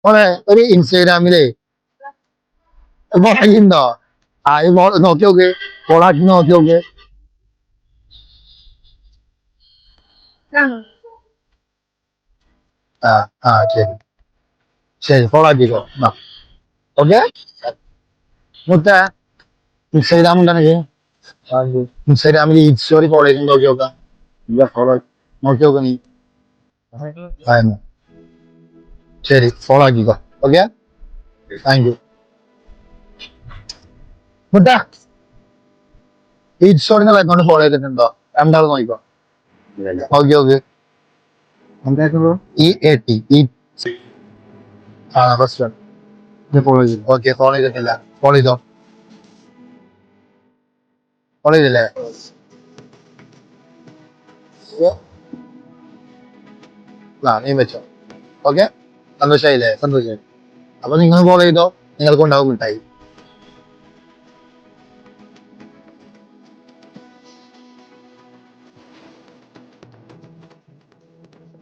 മോളെ ഒരു ഇൻസ്റ്റാഗ്രാമിലേ ഉണ്ടോ ആ ഈ നോക്കി നോക്ക് ഫോളാക്കി നോക്കി നോക്ക് ആ ആ ശരി ശരി ഫോളാക്കിക്കോ ഓക്കെ മുത്ത ഇൻസ്റ്റാഗ്രാം ഉണ്ടെങ്കിൽ ഇൻസ്റ്റാഗ്രാമിൽ ഈ സ്റ്റോറി ഫോളോ ചെയ്ത് നോക്കി നോക്കാം ഇല്ല ഫോളോ നോക്കി നോക്ക നീ ആയിരുന്നു ശരി ഫോളോ ആക്കിക്കോ ഓക്കെ താങ്ക് യു മുത്ത ഈ സ്റ്റോറി അക്കൗണ്ട് ഫോളോ ചെയ്തിട്ടുണ്ടോ രണ്ടാൾ നോക്കിക്കോ okay okay E A T ഈ ആ ഫസ്റ്റ് ഓക്കെ ഫോളോ ചെയ്തിട്ടില്ല ഫോളോ ചെയ്തോ ഫോളോ ചെയ്തില്ലേ ആ നീ വെച്ചോ ഓക്കെ സന്തോഷായില്ലേ സന്തോഷമായി അപ്പൊ നിങ്ങൾ ഫോളോ ചെയ്തോ നിങ്ങൾക്ക് ഉണ്ടാവും മിഠായി